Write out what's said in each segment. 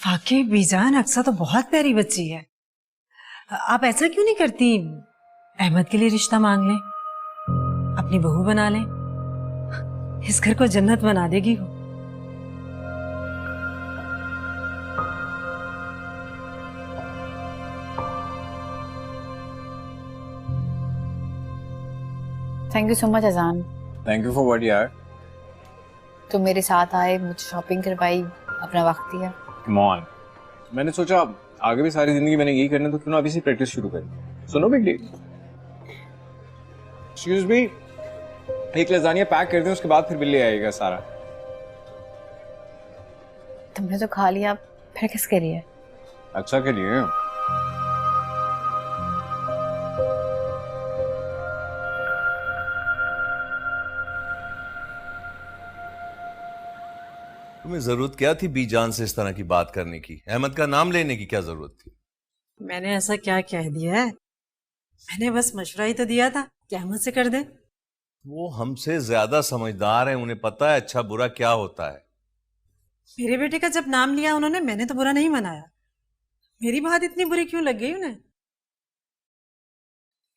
वाकई बीजान अक्सा तो बहुत प्यारी बच्ची है। आप ऐसा क्यों नहीं करती, अहमद के लिए रिश्ता मांग लें, अपनी बहू बना लें, इस घर को जन्नत बना देगी वो। थैंक यू सो मच अजान। थैंक यू फॉर व्हाट यार। तुम मेरे साथ आए, मुझे शॉपिंग करवाई, अपना वक्त दिया। कम ऑन, मैंने सोचा आगे भी सारी जिंदगी मैंने यही करना, तो क्यों ना अभी से प्रैक्टिस शुरू करें। सुनो बिग डे, एक्सक्यूज मी, एक लजानिया पैक कर दें, उसके बाद फिर बिल ले आएगा सारा। तुमने तो खा लिया, फिर किसके लिए? अच्छा के लिए। तुम्हें जरूरत क्या थी बीजान से इस तरह की बात करने की? अहमद का नाम लेने की क्या जरूरत थी? मैंने ऐसा क्या कह दिया है? मैंने बस मशवरा ही तो दिया था कि अहमद से कर दे। वो हमसे ज्यादा समझदार है, उन्हें पता है अच्छा बुरा क्या होता है। मेरे बेटे का जब नाम लिया उन्होंने, मैंने तो बुरा नहीं मनाया। मेरी बात इतनी बुरी क्यों लग गई उन्हें?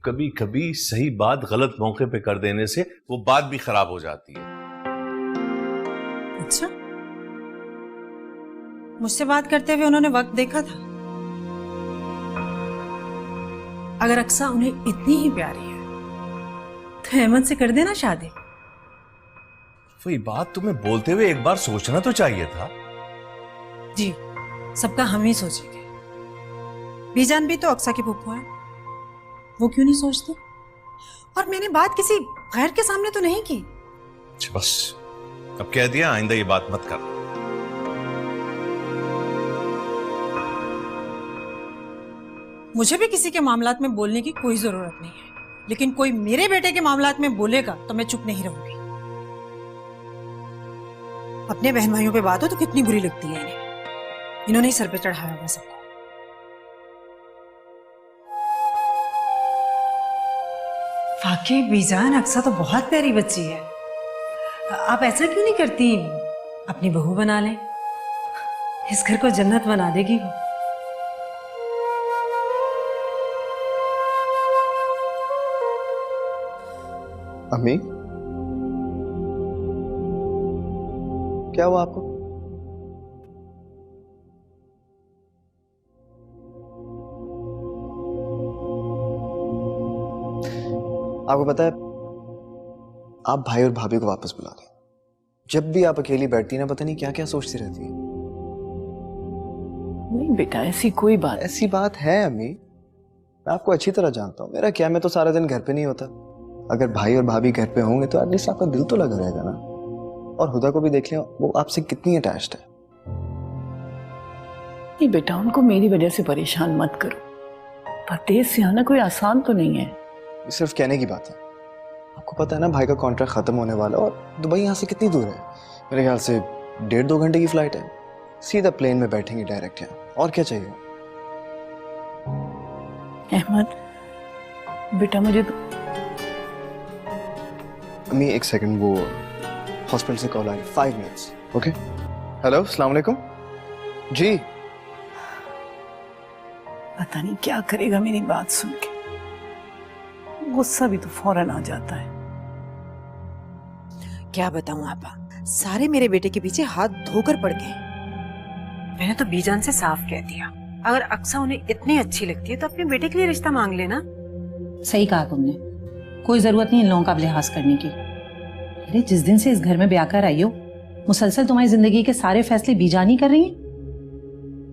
कभी कभी सही बात गलत मौके पे कर देने से वो बात भी खराब हो जाती है। अच्छा, मुझसे बात करते हुए उन्होंने वक्त देखा था? अगर अक्सा उन्हें इतनी ही प्यारी है तो अहमद से कर देना शादी। वही बात तुम्हें बोलते हुए एक बार सोचना तो चाहिए था। जी, सबका हम ही सोचेंगे। बीजान भी तो अक्सा की फूफू है, वो क्यों नहीं सोचते? और मैंने बात किसी गैर के सामने तो नहीं की। बस अब कह दिया, आइंदा ये बात मत कर। मुझे भी किसी के मामलात में बोलने की कोई जरूरत नहीं है, लेकिन कोई मेरे बेटे के मामलात में बोलेगा तो मैं चुप नहीं रहूंगी। अपने बहन भाइयों पे बात हो तो कितनी बुरी लगती है इन्हें। इन्होंने ही सर पे चढ़ाया हुआ सबको। वाकई बीजान अक्सा तो बहुत प्यारी बच्ची है। आप ऐसा क्यों नहीं करती, अपनी बहू बना लें, इस घर को जन्नत बना देगी वो। अम्मी, क्या हुआ आपको? आपको पता है, आप भाई और भाभी को वापस बुला लें। जब भी आप अकेली बैठती ना, पता नहीं क्या क्या सोचती रहती है। नहीं बेटा, ऐसी कोई बात। ऐसी बात है अम्मी, मैं आपको अच्छी तरह जानता हूँ। मेरा क्या, मैं तो सारा दिन घर पे नहीं होता। अगर भाई और भाभी घर पे होंगे तो एटलीस्ट आपका दिल तो लगा रहेगा ना। और हुदा को भी देख लिया, वो आपसे कितनी अटैच्ड है। नहीं बेटा, उनको मेरी वजह से परेशान मत करो। परदेश से आना कोई आसान तो नहीं है। ये सिर्फ कहने की बात है। आपको पता है ना, भाई का कॉन्ट्रैक्ट खत्म होने वाला, और दुबई यहाँ से कितनी दूर है? मेरे ख्याल से 1.5-2 घंटे की फ्लाइट है। सीधा प्लेन में बैठेंगे डायरेक्ट यहाँ, और क्या चाहिए? अहमद बेटा, मुझे तो... अम्मी एक सेकंड, वो हॉस्पिटल से कॉल आ रही, 5 मिनट्स। ओके, हेलो, अस्सलाम वालेकुम जी। पता नहीं क्या करेगा मेरी बात सुन के। गुस्सा भी तो फौरन आ जाता है। क्या बताऊं आपा, सारे मेरे बेटे के पीछे हाथ धोकर पड़ गए। मैंने तो बीजान से साफ कह दिया, अगर अक्सा उन्हें इतनी अच्छी लगती है तो अपने बेटे के लिए रिश्ता मांग लेना। सही कहा तुमने, कोई जरूरत नहीं इन लोगों का लिहाज करने की। अरे जिस दिन से इस घर में ब्याह कर आई हो, मुसलसल तुम्हारी जिंदगी के सारे फैसले बीजान ही कर रही हैं।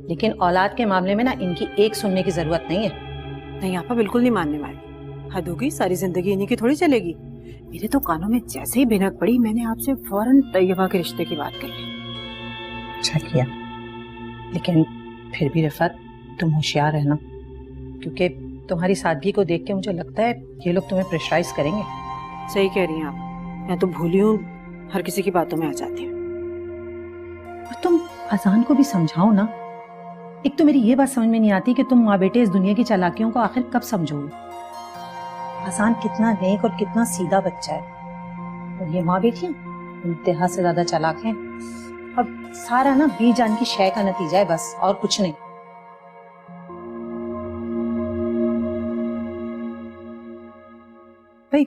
लेकिन औलाद के मामले में ना इनकी एक सुनने की जरूरत नहीं है। नहीं आपा, बिल्कुल नहीं मानने वाली। हद होगी, सारी जिंदगी इन्हीं की थोड़ी चलेगी। मेरे तो कानों में जैसे ही भिनक पड़ी, मैंने आपसे फौरन तैयबा के रिश्ते की बात कर ली। अच्छा किया, लेकिन फिर भी रिफत तुम होशियार रहना, क्योंकि तुम्हारी सादगी को देख के मुझे लगता है ये लोग तुम्हें प्रेशराइज करेंगे। सही कह रही हैं आप, मैं तो भूली हूँ, हर किसी की बातों में आ जाती हूँ। और तुम अजान को भी समझाओ ना। एक तो मेरी ये बात समझ में नहीं आती कि तुम माँ बेटे इस दुनिया की चालाकियों को आखिर कब समझोगे। अजान कितना नेक और कितना सीधा बच्चा है, और ये माँ बेटियां इंतहा से ज्यादा चालाक हैं। अब सारा ना बीजान की शय का नतीजा है बस, और कुछ नहीं। भाई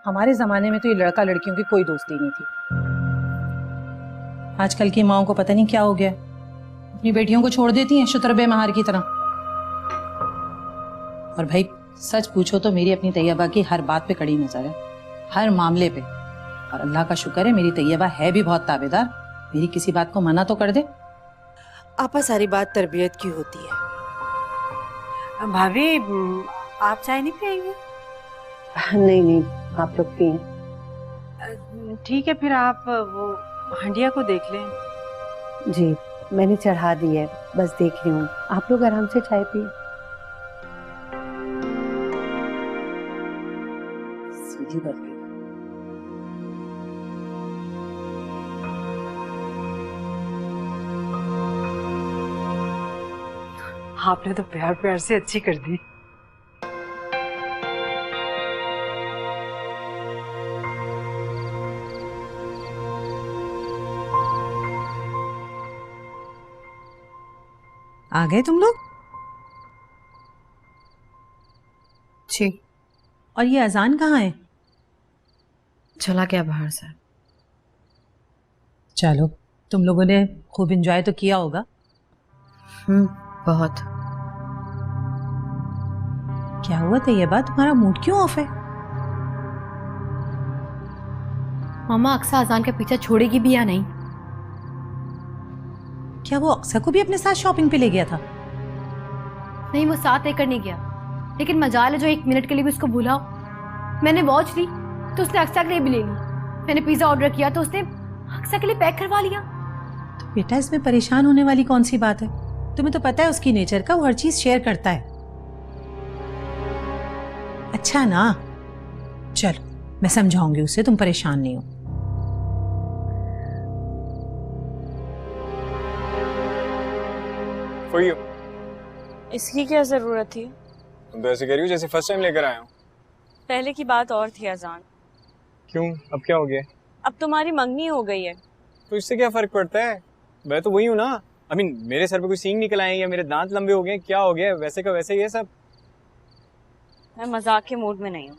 हमारे जमाने में तो ये लड़का लड़कियों की कोई दोस्ती नहीं थी। आजकल की माओं को पता नहीं क्या हो गया, अपनी बेटियों को छोड़ देती हैं शुतरबे महार की तरह। और भाई सच पूछो तो मेरी अपनी तैयबा की हर बात पे कड़ी नजर है, हर मामले पे। और अल्लाह का शुक्र है मेरी तैयबा है भी बहुत ताबेदार, मेरी किसी बात को मना तो कर दे। आपा सारी बात तरबियत की होती है। भाभी आप चाय नहीं पिएंगे? नहीं नहीं, आप लोग पिए। ठीक है, फिर आप वो हंडिया को देख लें। जी मैंने चढ़ा दी है, बस देख रही हूँ। आप लोग आराम से चाय पिए। सीधी बात है। आपने तो प्यार प्यार से अच्छी कर दी। आ गए तुम लोग? जी और ये अजान कहाँ है? चला गया बाहर से। चलो तुम लोगों ने खूब एंजॉय तो किया होगा। बहुत। क्या हुआ तैयबा, तुम्हारा मूड क्यों ऑफ है? मामा अक्सर अजान के पीछे छोड़ेगी भी या नहीं? क्या वो अक्सर को भी अपने साथ शॉपिंग पे ले गया था? नहीं, वो साथ लेकर नहीं गया, लेकिन मजाल है जो 1 मिनट के लिए भी उसको भूला। मैंने वॉच ली तो उसने अक्सर के लिए भी ले ली। मैंने पिज्जा ऑर्डर किया तो उसने अक्सर के लिए पैक करवा लिया। तो बेटा इसमें परेशान होने वाली कौन सी बात है? तुम्हें तो पता है उसकी नेचर का, वो हर चीज शेयर करता है। अच्छा ना, चलो मैं समझाऊंगी उसे, तुम परेशान नहीं हो। For you. इसकी क्या जरूरत थी? तुम तो ऐसे कह रही हो जैसे फर्स्ट टाइम लेकर आया हूँ। पहले की बात और थी अजान, क्यों, अब क्या हो गया? अब तुम्हारी मंगनी हो गई है। तो इससे क्या फर्क पड़ता है? मैं तो वही हूँ ना। मेरे सर पे कोई सींग निकल आए या मेरे दांत लंबे हो गए, क्या हो गया? वैसे का वैसे ही है सब। मैं मजाक के मूड में नहीं हूँ।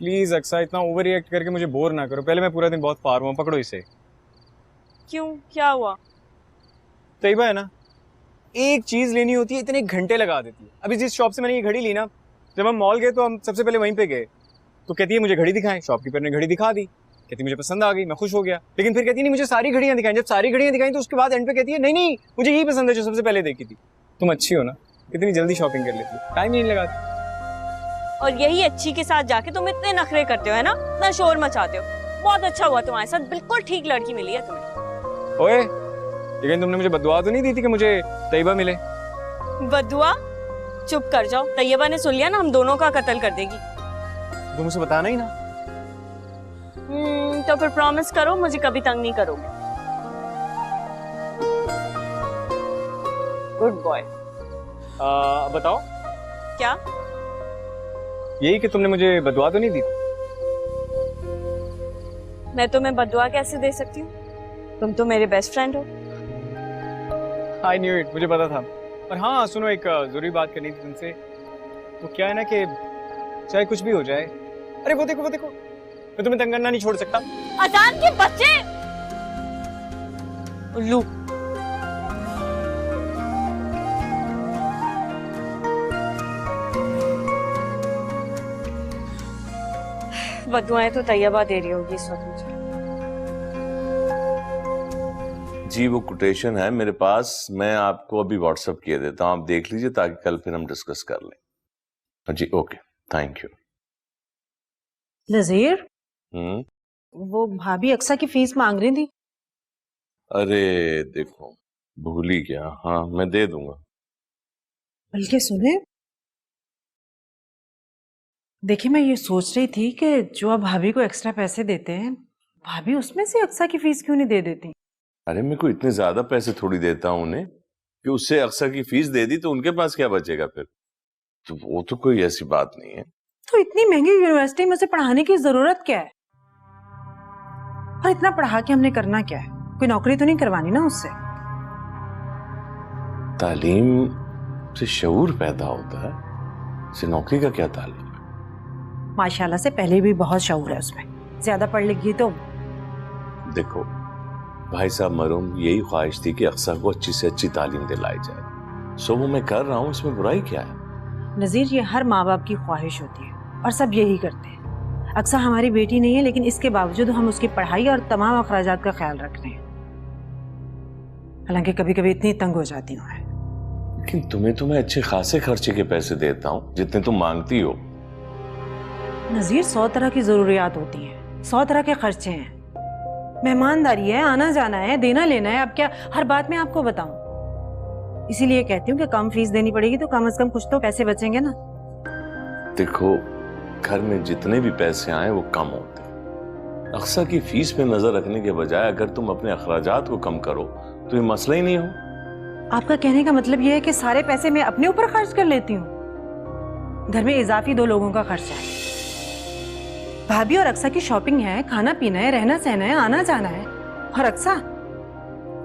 प्लीज अक्सा, इतना ओवर रिएक्ट करके मुझे बोर ना करो। पहले मैं पूरा दिन बहुत पार हुआ, पकड़ो इसे। क्यों, क्या हुआ? तैयबा है ना, एक चीज लेनी होती है इतने घंटे लगा देती है। अभी जिस शॉप से मैंने ये घड़ी ली ना, जब हम मॉल गए तो हम सबसे पहले वहीं पे गए, तो कहती है मुझे घड़ी दिखाएं। शॉपकीपर ने घड़ी दिखा दी, कहती मुझे पसंद आ गई, मैं खुश हो गया। लेकिन फिर कहती नहीं मुझे सारी घड़ियां दिखाएं। जब सारी घड़ियां दिखाई तो उसके बाद एंड पे कहती है नहीं नहीं मुझे यही पसंद है जो सबसे पहले देखी थी। तुम अच्छी हो ना, कितनी जल्दी शॉपिंग कर लेती हो, टाइम नहीं लगाती। और यही अच्छी के साथ जाके तुम इतने नखरे करते हो, है ना, इतना शोर मचाते हो। बहुत अच्छा हुआ तुम्हारे साथ, बिल्कुल ठीक लड़की मिली है तुम्हें। ओए, लेकिन तुमने मुझे बददुआ तो नहीं दी थी कि मुझे तैयबा मिले? बदुआ? चुप कर जाओ, तैयबा ने सुन लिया ना हम दोनों का कत्ल कर देगी। तुम उसे बताना ही ना। तो फिर प्रॉमिस करो मुझे कभी तंग नहीं करोगे। Good boy. बताओ क्या? यही कि तुमने मुझे बददुआ तो नहीं दी? मैं तुम्हें बदुआ कैसे दे सकती हूँ? तुम तो मेरे बेस्ट फ्रेंड हो। आई न्यू इट, मुझे पता था। और हाँ सुनो, एक जरूरी बात करनी थी तुमसे। वो क्या है ना कि चाहे कुछ भी हो जाए, अरे वो देखो मैं तुम्हें तंग करना नहीं छोड़ सकता। अजान के बच्चे, उल्लू। बदुआएं तो तैयबा दे रही होगी इस वक्त मुझे। जी वो कोटेशन है मेरे पास, मैं आपको अभी व्हाट्सएप किए देता हूँ, आप देख लीजिए ताकि कल फिर हम डिस्कस कर लें। जी ओके, थैंक यू। नजीर, वो भाभी अक्सा की फीस मांग रही थी। अरे देखो भूल ही गया, हाँ मैं दे दूंगा। बल्कि सुने, देखिए मैं ये सोच रही थी कि जो आप भाभी को एक्स्ट्रा पैसे देते हैं, भाभी उसमें से अक्सा की फीस क्यों नहीं दे देती? अरे मैं को इतने ज्यादा पैसे थोड़ी देता हूँ उन्हें कि उससे अक्सर की फीस दे दी तो उनके पास क्या बचेगा फिर? तो वो तो कोई ऐसी बात नहीं है। तो इतनी महंगी यूनिवर्सिटी में से पढ़ाने की जरूरत क्या है? और इतना पढ़ा के हमने करना क्या है? कोई नौकरी तो नहीं करवानी ना उससे। तालीम से शऊर पैदा होता है, से नौकरी का क्या ताल्लुक? माशाल्लाह से पहले भी बहुत शऊर है उसमें, ज्यादा पढ़ लिख गई तो। देखो भाई साहब, मरूम यही ख्वाहिश थी कि अक्सा को अच्छी से अच्छी तालीम दिलाई जाए, सो वो मैं कर रहा हूँ, इसमें बुराई क्या है? नजीर, ये हर माँ बाप की ख्वाहिश होती है और सब यही करते हैं। अक्सा हमारी बेटी नहीं है, लेकिन इसके बावजूद हम उसकी पढ़ाई और तमाम अखराजात का ख्याल रख रहे हैं। हालांकि कभी कभी इतनी तंग हो जाती हूँ मैं। लेकिन तुम्हें तो मैं अच्छे खासे खर्चे के पैसे देता हूँ, जितने तुम मांगती हो। नजीर, 100 तरह की जरूरियात होती हैं, 100 तरह के खर्चे हैं, मेहमानदारी है, आना जाना है, देना लेना है। अब क्या हर बात में आपको बताऊं? इसीलिए कहती हूँ कि कम फीस देनी पड़ेगी तो कम से कम कुछ तो पैसे बचेंगे ना। देखो, घर में जितने भी पैसे आए वो कम होते हैं। अक्सा की फीस पे नजर रखने के बजाय अगर तुम अपने अखराजात को कम करो तो ये मसला ही नहीं हो। आपका कहने का मतलब यह है कि सारे पैसे मैं अपने ऊपर खर्च कर लेती हूँ? घर में इजाफी 2 लोगों का खर्चा है, भाभी और अक्सा की शॉपिंग है, खाना पीना है, रहना सहना है, आना जाना है। और अक्सा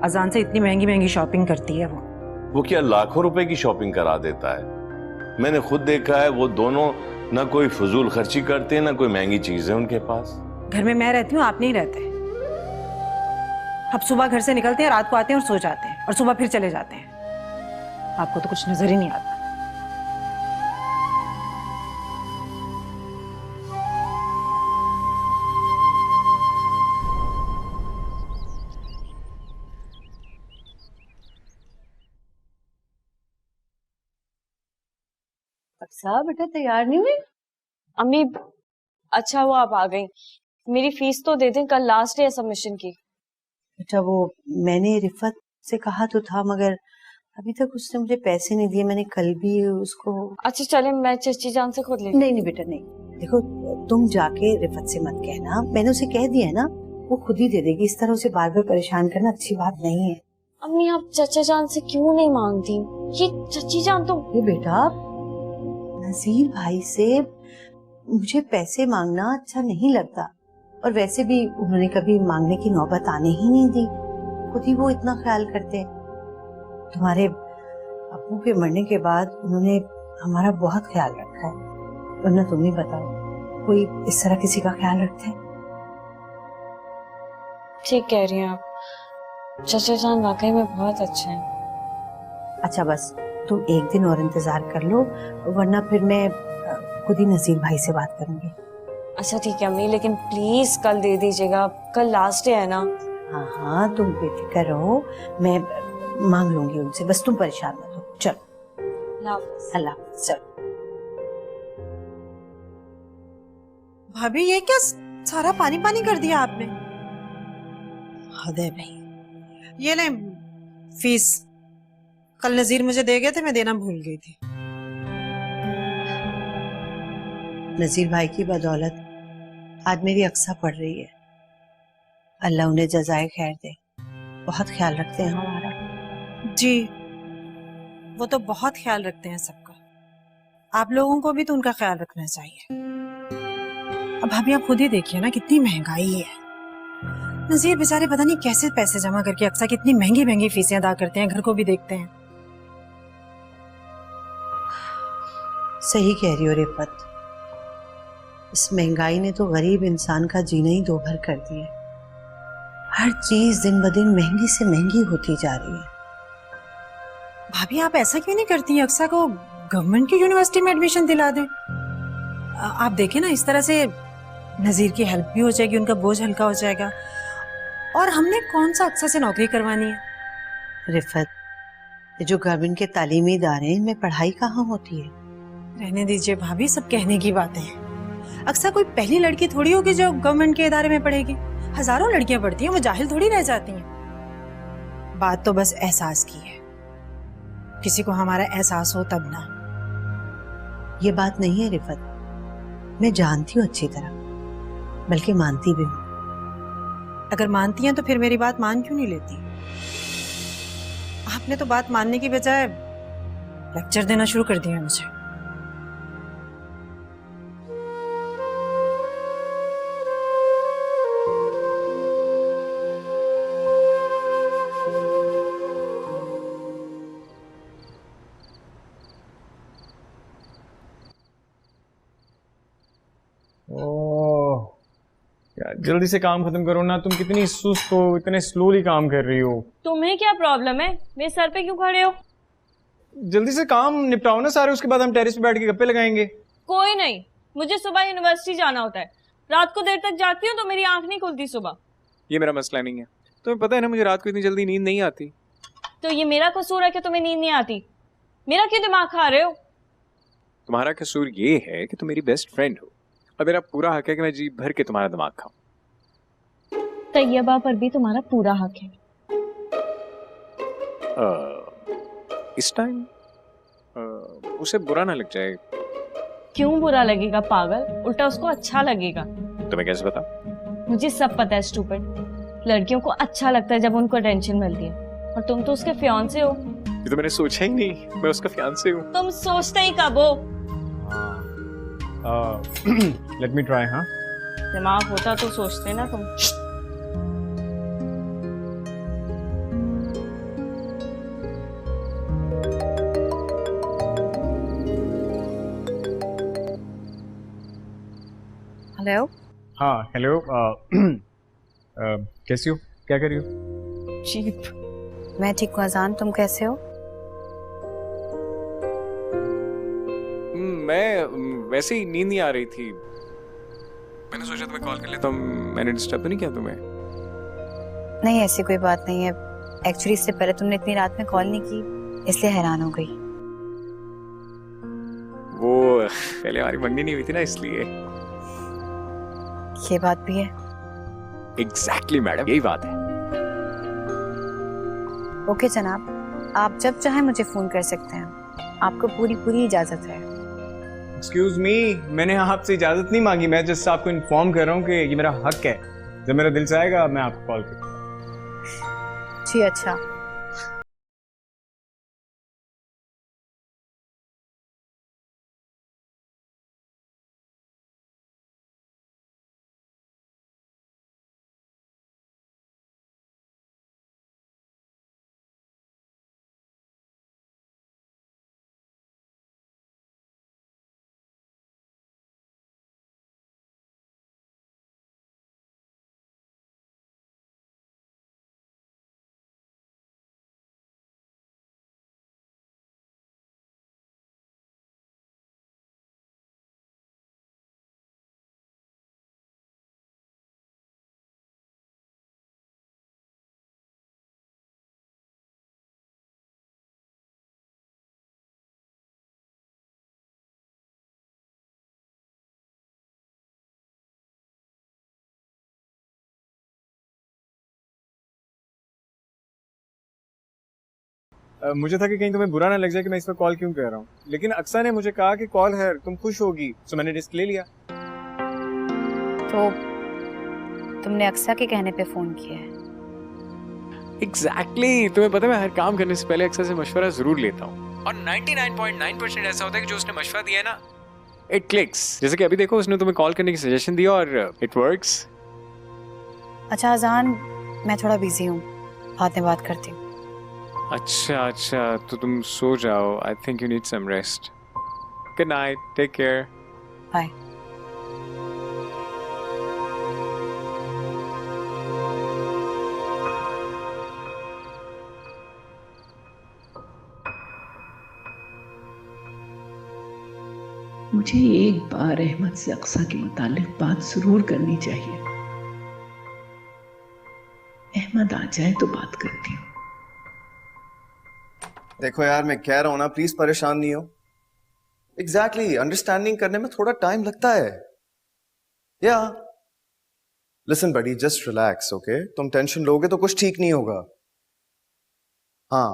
अजान से इतनी महंगी महंगी शॉपिंग करती है वो क्या लाखों रुपए की शॉपिंग करा देता है? मैंने खुद देखा है, वो दोनों ना कोई फजूल खर्ची करते, ना कोई महंगी चीज है उनके पास। घर में मैं रहती हूँ, आप नहीं रहते। अब सुबह घर से निकलते हैं, रात को आते हैं और सो जाते हैं, और सुबह फिर चले जाते हैं। आपको तो कुछ नजर ही नहीं आता। अक्सा बेटा तैयार नहीं हुई? अम्मी अच्छा हुआ आप आ गई। मेरी फीस तो दे दें, कल लास्ट डे है सबमिशन की। बेटा वो मैंने रिफत से कहा तो था, मगर अभी तक उसने मुझे पैसे नहीं दिए। मैंने कल भी उसको। अच्छा चले, मैं चची जान से खुद ले। नहीं नहीं बेटा नहीं, देखो तुम जाके रिफत से मत कहना, मैंने उसे कह दिया है ना, वो खुद ही दे देगी। इस तरह उसे बार बार परेशान करना अच्छी बात नहीं है। अम्मी आप चचा जान से क्यों नहीं मांगती? ये चची जान तो। ये बेटा नजीर भाई से मुझे पैसे मांगना अच्छा नहीं लगता, और वैसे भी उन्होंने कभी मांगने की नौबत आने ही नहीं दी। खुद ही वो इतना ख्याल करते हैं। तुम्हारे अब्बू के मरने के बाद उन्होंने हमारा बहुत ख्याल रखा है, वरना तुम ही बताओ कोई इस तरह किसी का ख्याल रखता है? ठीक कह रही हैं आप, चचा जान वाकई में बहुत अच्छे हैं। अच्छा बस तुम एक दिन और इंतजार कर लो, वरना फिर मैं खुद ही नसीर भाई से बात करूंगी। अच्छा ठीक है अम्मी, लेकिन प्लीज कल दे दीजिएगा, कल लास्ट डे है ना। हाँ हाँ तुम बेफिक्र रहो, मैं मांग लूंगी उनसे, बस तुम परेशान मत हो। चलो अल्लाह हाफ़िज़। चलो भाभी, ये क्या सारा पानी पानी कर दिया आपने? हद है भाई। ये ले फीस, कल नजीर मुझे दे गए थे, मैं देना भूल गई थी। नजीर भाई की बदौलत आज मेरी अक्सा पढ़ रही है। अल्लाह उन्हें जज़ाए खैर दे, बहुत ख्याल रखते हैं हमारा। जी, वो तो बहुत ख्याल रखते हैं सबका। आप लोगों को भी तो उनका ख्याल रखना चाहिए। अब भाभी आप खुद ही देखिए ना, कितनी महंगाई है। नजीर बेचारे पता नहीं कैसे पैसे जमा करके अक्सा कितनी महंगी महंगी फीसें अदा करते हैं, घर को भी देखते हैं। सही कह रही हो रिफत, इस महंगाई ने तो गरीब इंसान का जीना ही दो भर कर दिया। हर चीज दिन ब दिन महंगी से महंगी होती जा रही है। भाभी आप ऐसा क्यों नहीं करती हैं, अक्सा को गवर्नमेंट की यूनिवर्सिटी में एडमिशन दिला दें। आप देखें ना, इस तरह से नजीर की हेल्प भी हो जाएगी, उनका बोझ हल्का हो जाएगा। और हमने कौन सा अक्सा से नौकरी करवानी है? रिफत, ये जो गवर्नमेंट के तालीमी इदारे हैं, इनमें पढ़ाई कहाँ होती है? रहने दीजिए भाभी, सब कहने की बातें हैं। अक्सा कोई पहली लड़की थोड़ी होगी जो गवर्नमेंट के इदारे में पढ़ेगी। हजारों लड़कियां पढ़ती हैं, वो जाहिल थोड़ी रह जाती हैं। बात तो बस एहसास की है, किसी को हमारा एहसास हो तब ना। ये बात नहीं है रिफत, मैं जानती हूँ अच्छी तरह, बल्कि मानती भी हूँ। अगर मानती हैं तो फिर मेरी बात मान क्यों नहीं लेती? आपने तो बात मानने की बजाय लेक्चर देना शुरू कर दिया मुझे। यार जल्दी से काम खत्म करो ना, तुम कितनी सुस्त हो, इतने स्लोली काम कर रही हो। तुम्हें क्या प्रॉब्लम है? मेरे सर पे क्यों खड़े हो? जल्दी से काम निपटाओ ना सारे, उसके बाद हम टेरेस पे बैठ के गप्पे लगाएंगे। कोई नहीं, मुझे सुबह यूनिवर्सिटी जाना होता है। रात को देर तक जाती हूँ तो मेरी आंख नहीं खुलती सुबह। ये मेरा मसला नहीं है, तुम्हें पता है ना मुझे रात को इतनी जल्दी नींद नहीं आती। तो ये मेरा कसूर है कि तुम्हें नींद नहीं आती? मेरा क्यों दिमाग खा रहे हो? तुम्हारा कसूर ये है कि तुम मेरी बेस्ट फ्रेंड हो और मेरा पूरा हक है कि मैं जी भर के तुम्हारा दिमाग खाऊं। तैयबा पर भी तुम्हारा पूरा हक है। इस टाइम उसे बुरा ना लग जाए। क्यों बुरा लगेगा पागल? उल्टा उसको अच्छा लगेगा। तुम्हें कैसे पता? मुझे सब पता है स्टूपिड। लड़कियों को अच्छा लगता है जब उनको अटेंशन मिलती है, और तुम तो उसके फियांसे हो। ये तो मैंने सोचा ही नहीं, मैं उसका फियांसे हूँ। तुम सोचते ही कब हो? Let me try. हाँ, दिमाग होता तो सोचते ना तुम। हेलो। हाँ हेलो। कैसी हो, क्या कर रही हो? चीप। मैं ठीक हूँ अजान, तुम कैसे हो? मैं वैसे ही नींद नहीं आ रही थी, मैंने सोचा तुम्हें कॉल कर लेता हूँ। मैंने डिस्टर्ब तो नहीं किया तुम्हें? नहीं, ऐसी कोई बात नहीं है। एक्चुअली इससे पहले तुमने इतनी रात में कॉल नहीं की, इसलिए हैरान हो गई। वो पहले हमारी मंगनी नहीं हुई थी ना, इसलिए। ये बात भी है। एग्जैक्टली मैडम, यही बात है। ओके जनाब, आप जब चाहे मुझे फोन कर सकते हैं, आपको पूरी पूरी इजाजत है। एक्सक्यूज मी, मैंने आपसे इजाजत नहीं मांगी, मैं जस्ट आपको इन्फॉर्म कर रहा हूँ कि ये मेरा हक है। जब मेरा दिल चाहेगा मैं आपको कॉल करूँगा। जी अच्छा। मुझे था कि कहीं तुम्हें बुरा ना लग जाए कि मैं इस पर कॉल क्यों कर रहा हूँ, लेकिन अक्सर ने मुझे कहा कि कॉल है, तुम खुश होगी, तो मैंने रिस्क ले लिया। तो तुमने अक्सा के कहने पे फोन किया है? एग्जैक्टली, तुम्हें पता है मैं हर काम करने से पहले अक्सर से मशवरा जरूर लेता हूँ, और 99.9% ऐसा होता है कि जो उसने मशवरा दिया है ना, इट क्लिक्स। जैसे कि अभी देखो, उसने तुम्हें कॉल करने की सजेशन दिया और इट वर्क्स। अच्छा अजान, मैं थोड़ा बिजी हूँ, बाद में बात करती हूँ। अच्छा, तो तुम सो जाओ। I think you need some rest. Good night, take care. Bye. मुझे एक बार अहमद से अक्सा के मुतालिक बात जरूर करनी चाहिए। अहमद आ जाए तो बात करती हूँ। देखो यार, मैं कह रहा हूं ना, प्लीज परेशान नहीं हो। एग्जैक्टली, अंडरस्टैंडिंग करने में थोड़ा टाइम लगता है। या लिसन बडी, जस्ट रिलैक्स, ओके? तुम टेंशन लोगे तो कुछ ठीक नहीं होगा। हाँ,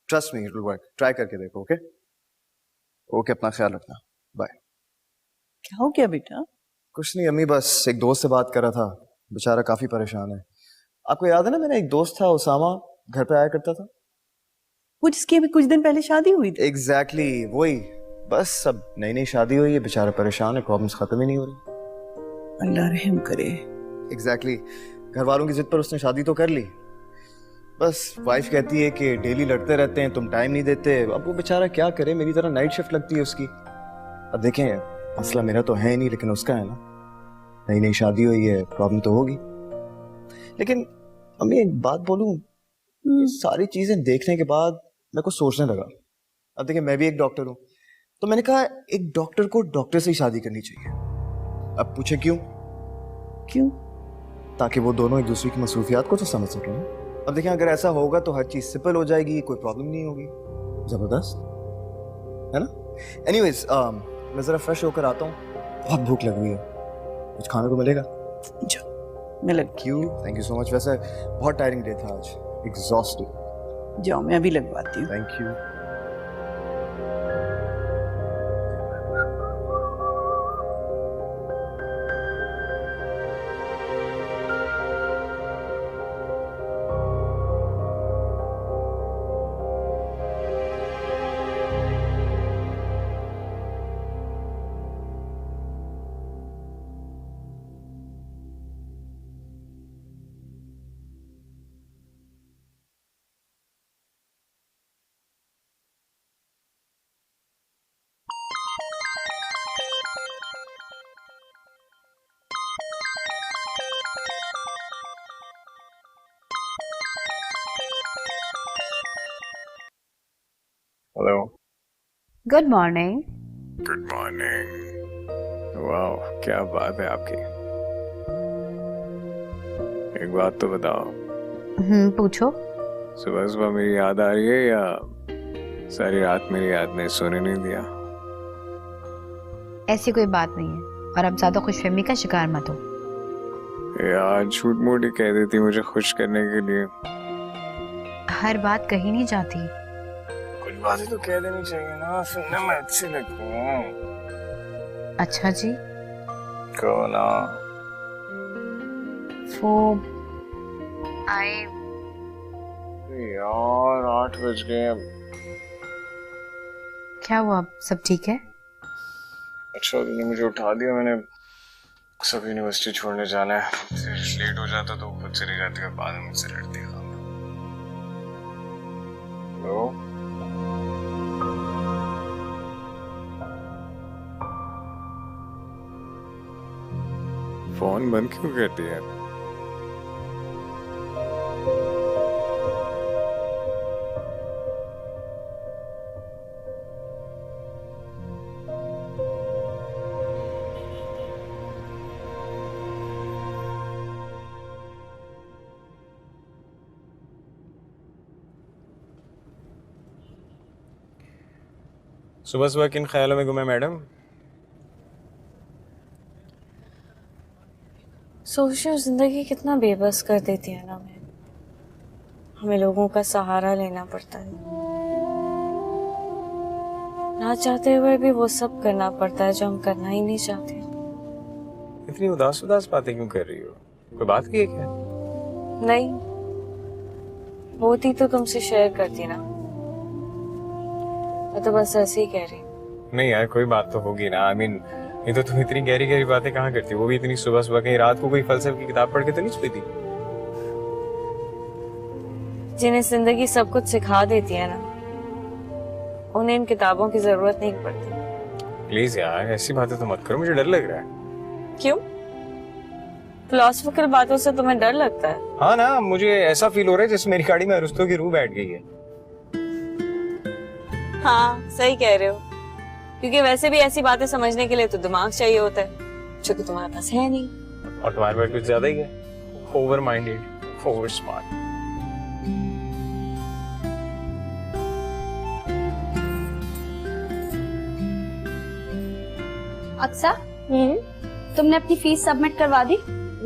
trust me, it will work. Try करके देखो, ओके? ओके, अपना ख्याल रखना, बाय। क्या हो गया बेटा? कुछ नहीं अम्मी, बस एक दोस्त से बात कर रहा था, बेचारा काफी परेशान है। आपको याद है ना, मेरा एक दोस्त था उसामा, घर पे आया करता था, वो जिसकी अभी कुछ दिन पहले शादी हुई थी। एग्जैक्टली वही। बस अब नई नई शादी हुई है, बेचारा परेशान है, प्रॉब्लम्स खत्म ही नहीं हो रही। अल्लाह रहम करे। एग्जैक्टली, घर वालों की जिद पर उसने शादी तो कर ली, बस वाइफ कहती है कि डेली लड़ते रहते हैं, तुम टाइम नहीं देते। अब वो बेचारा क्या करे, मेरी तरह नाइट शिफ्ट लगती है उसकी। अब देखें, मसला मेरा तो है ही नहीं, लेकिन उसका है ना। नई नई शादी हुई है, प्रॉब्लम तो होगी। लेकिन अम्मी एक बात बोलूं, ये सारी चीजें देखने के बाद मेरे को सोचने लगा। अब देखिए मैं भी एक डॉक्टर हूं, तो मैंने कहा एक डॉक्टर को डॉक्टर से ही शादी करनी चाहिए। अब पूछे क्यों? क्यों? ताकि वो दोनों एक दूसरे की मसरूफियात को तो समझ सकें। अब देखिए अगर ऐसा होगा तो हर चीज सिंपल हो जाएगी, कोई प्रॉब्लम नहीं होगी। जबरदस्त है ना? एनीवेज मैं जरा फ्रेश होकर आता हूँ, बहुत भूख लग रही है, कुछ खाने को मिलेगा? मैं क्यों? Thank you so much. वैसे बहुत टायरिंग डे था आज, एग्जॉस्टेड। जाओ, मैं अभी लगवाती हूँ। Thank you. Hello. Good morning. Good morning. वाह, क्या बात है आपकी। एक बात तो बताओ, पूछो। सुबह सुबह मेरी याद आ रही है या सारी रात मेरी याद ने सोने नहीं दिया? ऐसी कोई बात नहीं है, और अब ज्यादा खुशफहमी का शिकार मत हो। यार झूठ मूठ ही कह देती मुझे खुश करने के लिए। हर बात कही नहीं जाती। कुछ बातें तो कह देनी चाहिए ना, सुनने में अच्छी लगती हैं। अच्छा जी। कहो ना। वो आए यार 8 बज गए। क्या हुआ, सब ठीक है? अच्छा तुमने मुझे उठा दिया, मैंने सब यूनिवर्सिटी छोड़ने जाना है, फिर लेट हो जाता तो खुद चली जाती है, बाद में मुझसे लड़ती है। हेलो, फोन बंद क्यों करती है? सुबह सुबह किन ख्यालों में घूमे मैडम? सोच रही हूँ जिंदगी कितना बेबस कर देती है ना। हमें लोगों का सहारा लेना पड़ता है, ना चाहते हुए भी वो सब करना पड़ता है जो हम करना ही नहीं चाहते। इतनी उदास उदास बातें क्यों कर रही हो? कोई बात की है क्या? नहीं, होती तो तुमसे शेयर करती ना, मैं तो बस ऐसे ही कह रही। नहीं यार, कोई बात तो होगी ना। आई मीन ये तो तुम इतनी गहरी गहरी बातें कहाँ करती हो? वो भी इतनी सुबह सुबह, कहीं रात को कोई फलसफे की किताब पढ़ के तो नहीं सोई थी? जिन्हें जिंदगी सब कुछ सिखा देती है ना, उन्हें इन किताबों की जरूरत नहीं पड़ती। प्लीज यार ऐसी बातें तो मत करो, मुझे डर लग रहा है। क्यों? फिलोसफिकल बातों से तुम्हें डर लगता है? हाँ ना, मुझे ऐसा फील हो रहा है जैसे मेरी गाड़ी में अरिस्टो की रूह बैठ गई है। हाँ सही कह रहे हो, क्योंकि वैसे भी ऐसी बातें समझने के लिए तो दिमाग चाहिए होता है, जो कि तुम्हारे पास है नहीं। और तुम्हारे पास कुछ ज्यादा ही है, over minded, over smart. Aqsa, तुमने अपनी फीस सबमिट करवा दी?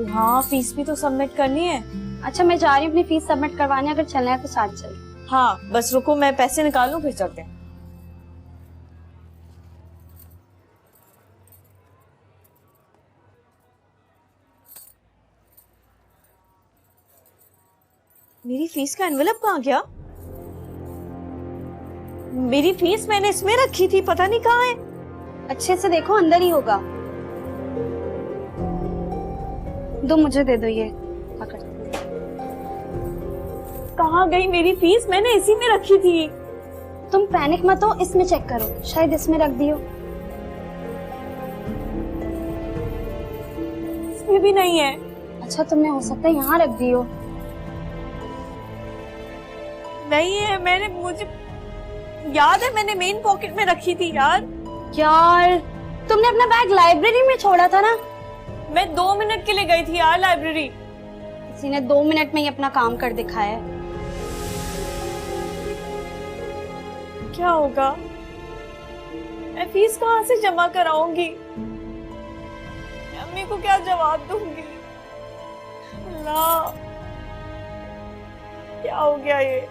हाँ, फीस भी तो सबमिट करनी है। अच्छा, मैं जा रही हूँ अपनी फीस सबमिट करवाने, अगर चलना है तो साथ चल। हाँ बस रुको, मैं पैसे निकाल लूं फिर चलते हैं। मेरी फीस का एनवेलप कहाँ गया? मेरी फीस मैंने इसमें रखी थी, पता नहीं कहाँ है। अच्छे से देखो, अंदर ही होगा। दो, मुझे दे दो ये, पकड़। कहाँ गई मेरी फीस? मैंने इसी में रखी थी। तुम पैनिक मत हो, इसमें चेक करो, शायद इसमें रख दी हो। में भी नहीं है। अच्छा तुमने हो सकता है यहाँ रख दी हो। नहीं है, मुझे याद है मैंने मेन पॉकेट में रखी थी यार। यार तुमने अपना बैग लाइब्रेरी में छोड़ा था ना। मैं 2 मिनट के लिए गई थी यार लाइब्रेरी। किसी ने 2 मिनट में ही अपना काम कर दिखाया है। क्या होगा? मैं फीस कहाँ से जमा कराऊंगी? अम्मी को क्या जवाब दूंगी? अल्लाह, क्या हो गया ये?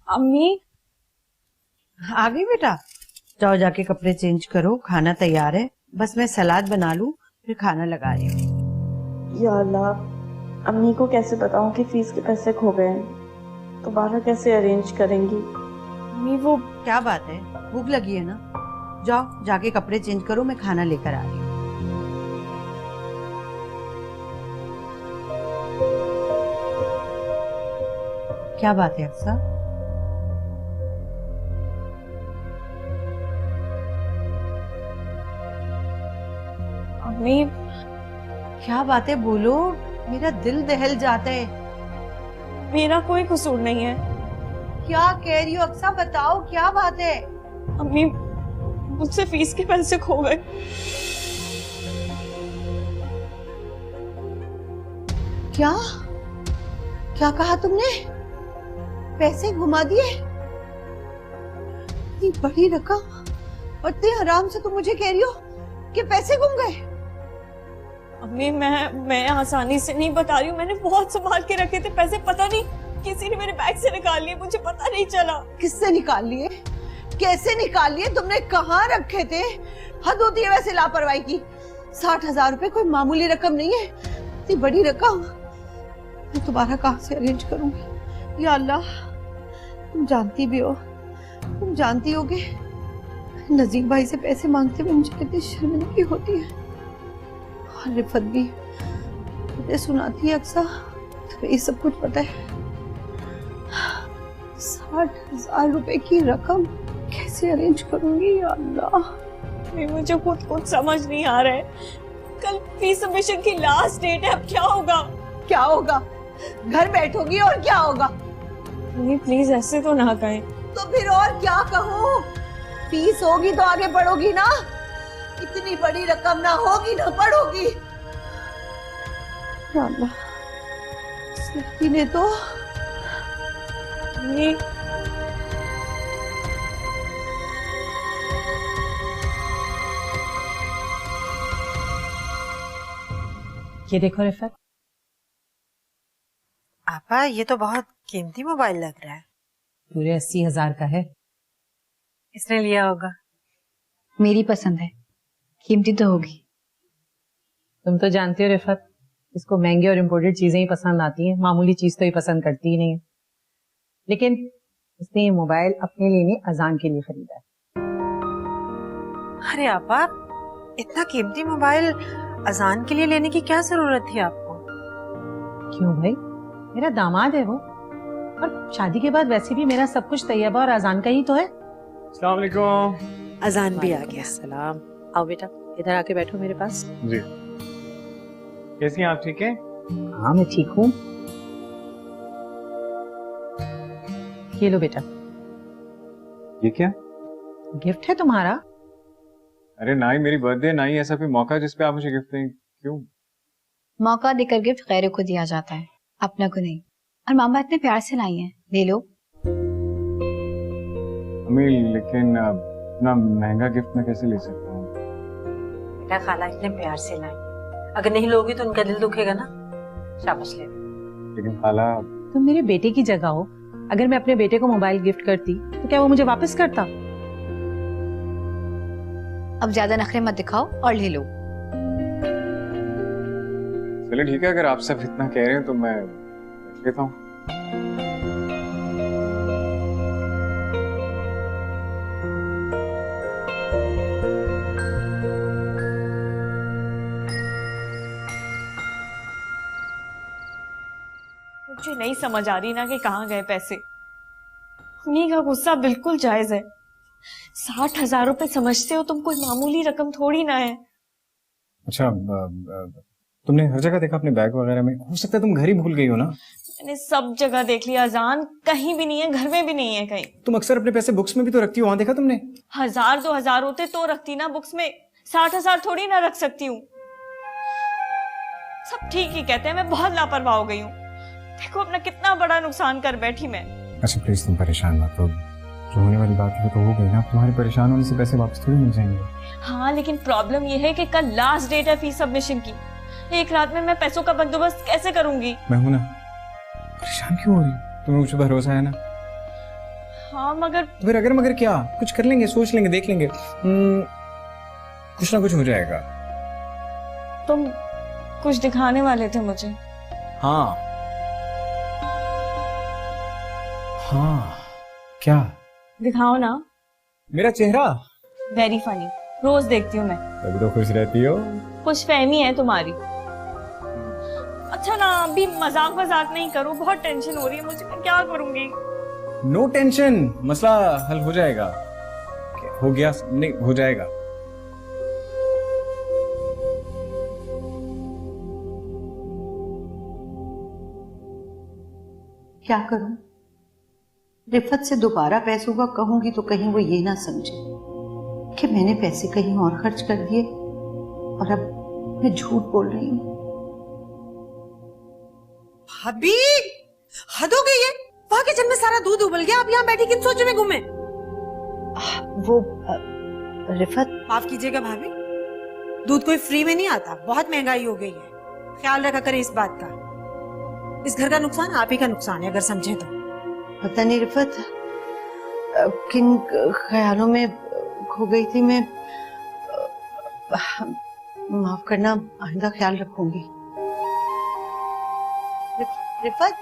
अम्मी आ गई बेटा? जाओ जाके कपड़े चेंज करो, खाना तैयार है। बस मैं सलाद बना लूं, फिर खाना लगा रही हूँ। या अल्लाह, अम्मी को कैसे बताऊं कि फीस के पैसे खो गए हैं? दोबारा कैसे अरेंज करेंगी? अम्मी वो क्या बात है, भूख लगी है ना? जाओ जाके कपड़े चेंज करो, मैं खाना लेकर आ रही हूँ। क्या बात है अक्सर? अम्मी क्या बात है, बोलो, मेरा दिल दहल जाता है। मेरा कोई कसूर नहीं है। क्या कह रही हो अक्सा, बताओ क्या बात है? अम्मी मुझसे फीस के पैसे खो गए। क्या क्या कहा तुमने? पैसे घुमा दिए? इतनी बड़ी रकम और इतने आराम से तुम मुझे कह रही हो कि पैसे गुम गए? अम्मी मैं आसानी से नहीं बता रही हूँ। मैंने बहुत संभाल के रखे थे पैसे, पता नहीं किसी ने मेरे बैग से निकाल लिए, मुझे पता नहीं चला। किससे निकाल लिए? कैसे निकाल लिए? तुमने कहाँ रखे थे? हद होती है वैसे लापरवाही की। 60,000 रुपए कोई मामूली रकम नहीं है। इतनी बड़ी रकम मैं दोबारा कहाँ से अरेंज करूंगी? या अल्लाह, तुम जानती भी हो, तुम जानती हो कि नजीम भाई से पैसे मांगते हुए मुझे कितनी शर्मिंदगी होती है। और रिफत भी मुझे सुनाती है अक्सर, तो ये सब कुछ पता है। 60,000 रुपए की रकम कैसे अरेंज करूंगी? या अल्लाह, मुझे खुद समझ नहीं आ रहा है। कल फीस सबमिशन की लास्ट डेट है, अब क्या होगा? क्या होगा? घर बैठोगी और क्या होगा? मम्मी प्लीज ऐसे तो ना कहें। तो फिर और क्या कहूँ? फीस होगी तो आगे बढ़ोगी ना? इतनी बड़ी रकम ना होगी ना बढ़ोगी। या अल्लाह, इस लड़की ने तो मम्मी ये देखो रिफत, आपा ये तो बहुत कीमती मोबाइल लग रहा है। पूरे 80,000 का है। इसने लिया होगा। मेरी पसंद है, कीमती तो होगी। तुम तो जानती हो रिफत, इसको महंगी और इम्पोर्टेड चीजें ही पसंद आती हैं, मामूली चीज तो ही पसंद करती ही नहीं है। लेकिन इसने ये मोबाइल अपने लिए नहीं, अजान के लिए खरीदा है। अरे आपा, इतना कीमती मोबाइल अजान के लिए लेने की क्या जरूरत थी आपको? क्यों भाई, मेरा दामाद है वो, और शादी के बाद वैसे भी मेरा सब कुछ तैयबा और अजान का ही तो है। अस्सलाम वालेकुम। अजान भी आ गया। सलाम। आओ बेटा, इधर आके बैठो मेरे पास। जी, कैसी हैं आप? ठीक है? हाँ मैं ठीक हूँ। ये लो बेटा, ये क्या? गिफ्ट है तुम्हारा। अरे ना ही मेरी बर्थडे, ना ही ऐसा कोई मौका जिसपे आप मुझे गिफ्ट दें। क्यों? मौका देकर गिफ्ट गैरों को दिया जाता है, अपना को नहीं। और मामा इतने प्यार से लाई हैं, ले लो। अम्मी लेकिन इतना महंगा गिफ्ट मैं कैसे ले सकता हूँ? बेटा खाला इतने प्यार से लाई, अगर नहीं लोगी तो उनका दिल दुखेगा ना। शाबाश ले। लेकिन खाला, तुम मेरे बेटे की जगह हो, अगर मैं अपने बेटे को मोबाइल गिफ्ट करती तो क्या वो मुझे वापस करता? अब ज्यादा नखरे मत दिखाओ और ले लो। चलिए ठीक है, अगर आप सब इतना कह रहे हैं तो मैं रख लेता हूँ। मुझे नहीं समझ आ रही ना कि कहाँ गए पैसे। अम्मी का गुस्सा बिल्कुल जायज है। 60,000 रुपए समझते हो तुम, कोई मामूली रकम थोड़ी ना है। अच्छा, तुमने हर जगह देखा अपने बैग वगैरह में? हो सकता है तुम घर ही भूल गई हो ना। मैंने सब जगह देख लिया अजान, कहीं भी नहीं है, घर में भी नहीं है कहीं। तुम अक्सर अपने पैसे बुक्स में भी तो रखती हो, वहां देखा तुमने? 1,000-2,000 होते तो रखती ना बुक्स में, 60,000 थोड़ी ना रख सकती हूँ। सब ठीक ही कहते हैं, मैं बहुत लापरवाह हो गई हूँ। देखो अपना कितना बड़ा नुकसान कर बैठी मैं। अच्छा प्लीज तुम परेशान मत हो, जो होने वाली बात है तो हो गई ना। तुम्हारे परेशान होने से पैसे वापस थोड़ी मिल जाएंगे। हाँ लेकिन प्रॉब्लम ये है कि कल लास्ट डेट है फीस सबमिशन की। एक रात में मैं पैसों का बंदोबस्त कैसे करूंगी? मैं हूं ना, परेशान क्यों हो रही? तुम्हें मुझ पर भरोसा है ना? हाँ मगर तो फिर अगर मगर क्या, कुछ कर लेंगे, सोच लेंगे, देख लेंगे, कुछ ना कुछ हो जाएगा। तुम कुछ दिखाने वाले थे मुझे। हाँ हाँ, क्या दिखाओ ना। मेरा चेहरा? वेरी फनी, रोज देखती हूँ मैं। तभी तो खुश रहती हो। खुश फहमी है तुम्हारी। अच्छा ना, अभी मजाक नहीं करो, बहुत टेंशन हो रही है मुझे, मैं क्या करूंगी? नो टेंशन, मसला हल हो जाएगा। हो गया? नहीं, हो जाएगा। क्या करूं? रिफत से दोबारा पैसों का कहूंगी तो कहीं वो ये ना समझे कि मैंने पैसे कहीं और खर्च कर दिए और अब मैं झूठ बोल रही हूँ। भाभी, हद हो गई है। वहां किचन में सारा दूध उबल गया, आप यहाँ बैठी किन सोचों में घूमे? वो रिफत, माफ कीजिएगा भाभी, दूध कोई फ्री में नहीं आता, बहुत महंगाई हो गई है। ख्याल रखा करें इस बात का। इस घर का नुकसान आप ही का नुकसान है, अगर समझे तो। पता नहीं रिफत किन ख्यालों में खो गई थी मैं। माफ करना, आइंदा ख्याल रखूंगी। रिफत,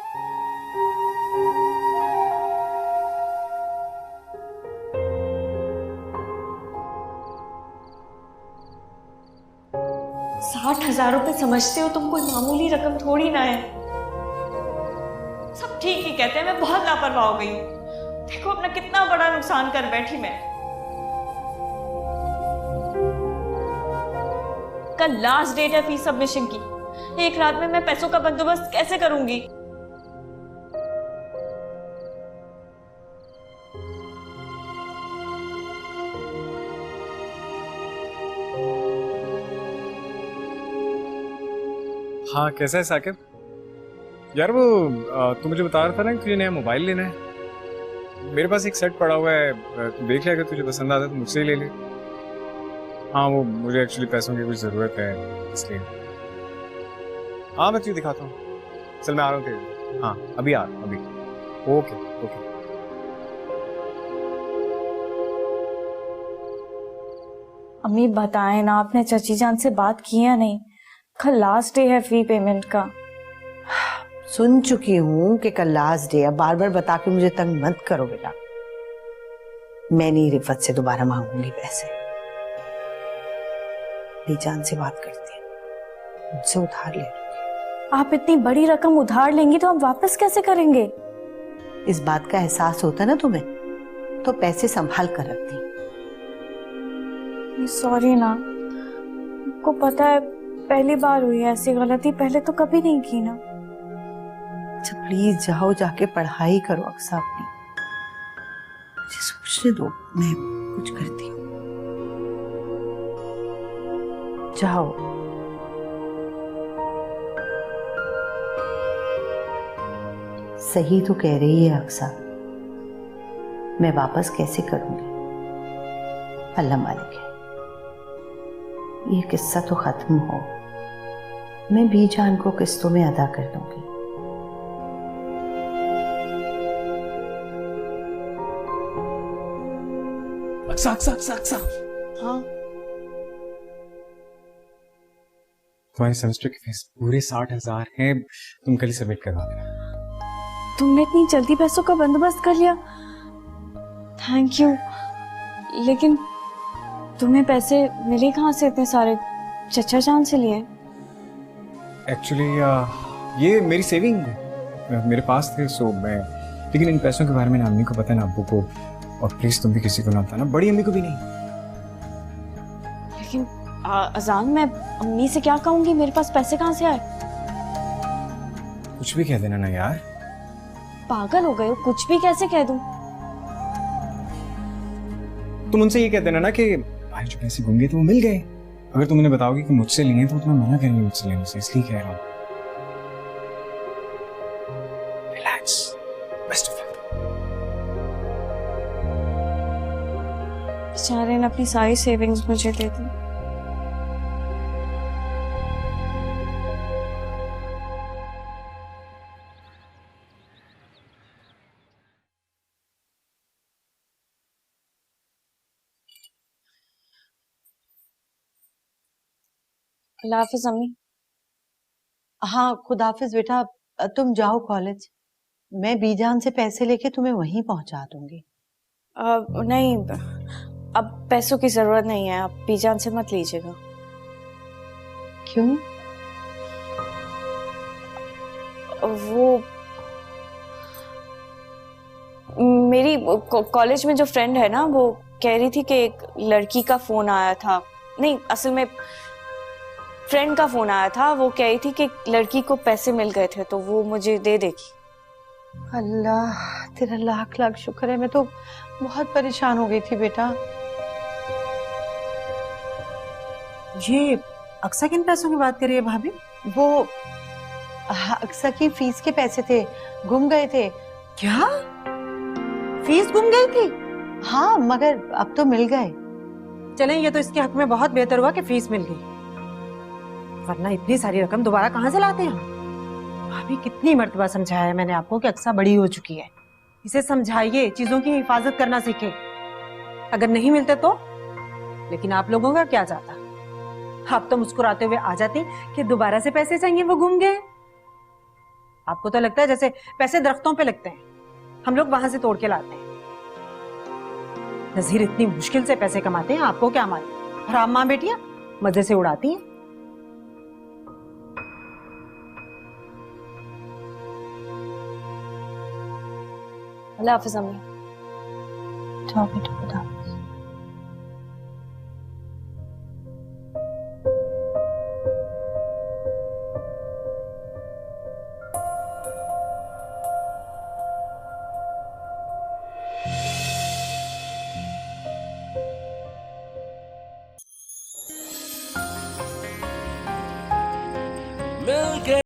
₹60,000 समझते हो तुम, कोई मामूली रकम थोड़ी ना है। सब ठीक ही कहते हैं, मैं बहुत लापरवाह हो गई हूँ। देखो अपना कितना बड़ा नुकसान कर बैठी मैं। कल लास्ट डेट है फीस सबमिशन की। एक रात में मैं पैसों का बंदोबस्त कैसे करूंगी? हाँ, कैसा है साकिब? यार वो तू मुझे बता रहा था ना कि तुझे नया मोबाइल लेना है। मेरे पास एक सेट पड़ा हुआ है, तू देख ले, अगर तुझे पसंद आता है तो मुझसे ही ले ले। हाँ, वो मुझे एक्चुअली पैसों की कुछ ज़रूरत है इसलिए। हाँ, मैं तुझे दिखाता हूँ। चल मैं आ रहा हूँ तेरे लिए। हाँ अभी आ रहा हूँ, अभी। Okay okay. अम्मी बताएं ना, आपने चाची जान से बात की या नहीं? कल लास्ट डे है फी पेमेंट का। सुन चुकी हूँ कि कल लास्ट डे है, बार बार बता के मुझे तंग मत करो बेटा। मैं नहीं रिफत से दोबारा मांगूंगी पैसे। जान से बात करती है, मुझसे उधार ले लूंगी। आप इतनी बड़ी रकम उधार लेंगी तो हम वापस कैसे करेंगे? इस बात का एहसास होता ना तुम्हें तो पैसे संभाल कर रखती। सॉरी ना, आपको पता है पहली बार हुई है ऐसी गलती, पहले तो कभी नहीं की ना। अच्छा प्लीज जाओ, जाके पढ़ाई करो अक्सा अपनी। मुझे सोचने दो, मैं कुछ करती हूँ। जाओ। सही तो कह रही है अक्सा, मैं वापस कैसे करूंगी? अल्लाह मालिक है। ये किस्सा तो खत्म हो, मैं भी जान को किस्तों में अदा कर दूंगी। अक्सा अक्सा अक्सा अक्सा। हाँ, तुम्हारे सेमेस्टर की फीस पूरे 60,000 है, तुम कल ही सबमिट करवा देना। तुमने इतनी जल्दी पैसों का बंदोबस्त कर लिया, थैंक यू। लेकिन तुम्हें पैसे मिले कहाँ से इतने सारे? चचा जान से लिए? एक्चुअली ये मेरी सेविंग मेरे पास थे, सो मैं, लेकिन इन पैसों के बारे में ना अम्मी को पता, ना अब्बू को, और प्लीज तुम भी किसी को ना बताना, बड़ी अम्मी को भी नहीं। लेकिन अजान, मैं अम्मी से क्या कहूंगी? मेरे पास पैसे कहाँ से आए? कुछ भी कह देना ना यार। पागल हो गए हो? कुछ भी कैसे कह दूं? तुम उनसे ये कह देना ना कि भाई जो पैसे गुम गए थे वो मिल गए। अगर तुम उन्हें बताओगे कि मुझसे लिए तो तुम्हें मना करेंगे मुझसे लेने से, इसलिए कह रहा हूँ। Relax, best of luck. बेचारे ने अपनी सारी सेविंग्स मुझे दे दी। अल्लाह हाफिज अम्मी। हाँ, खुदा हाफिज बेटा। तुम जाओ कॉलेज, मैं बीजान से पैसे लेके तुम्हें वहीं पहुंचा दूंगी। नहीं, अब पैसों की जरूरत नहीं है, आप बीजान से मत लीजिएगा। क्यों? वो मेरी कॉलेज में जो फ्रेंड है ना, वो कह रही थी कि एक लड़की का फोन आया था। नहीं, असल में फ्रेंड का फोन आया था। वो कह रही थी कि लड़की को पैसे मिल गए थे, तो वो मुझे दे देगी। अल्लाह तेरा लाख लाख शुक्र है। मैं तो बहुत परेशान हो गई थी बेटा। ये अक्सर किन पैसों की बात कर रही है भाभी? वो अक्सर की फीस के पैसे थे, गुम गए थे। क्या? फीस गुम गई थी? हाँ, मगर अब तो मिल गए। चलें, ये तो इसके हक में बहुत बेहतर हुआ कि फीस मिल गई, वरना इतनी सारी रकम दोबारा कहाँ से लाते हैं? भाभी कितनी मर्तबा समझाया है मैंने आपको कि अक्सा बड़ी हो चुकी है, इसे समझाइए, चीजों की हिफाजत करना सीखे। अगर नहीं मिलते तो? लेकिन आप लोगों का क्या जाता? आप तो मुस्कुराते हुए आ जाती कि दोबारा से पैसे चाहिए, वो गुम गए। आपको तो लगता है जैसे पैसे दरख्तों पे लगते हैं, हम लोग वहां से तोड़ के लाते हैं। नजीर इतनी मुश्किल से पैसे कमाते हैं, आपको क्या मालूम? और आप माँ बेटियां मजे से उड़ाती हैं। अल्लाह हाफिज अम्मी। जाओ बेटा, खुदा हाफिज। मिलके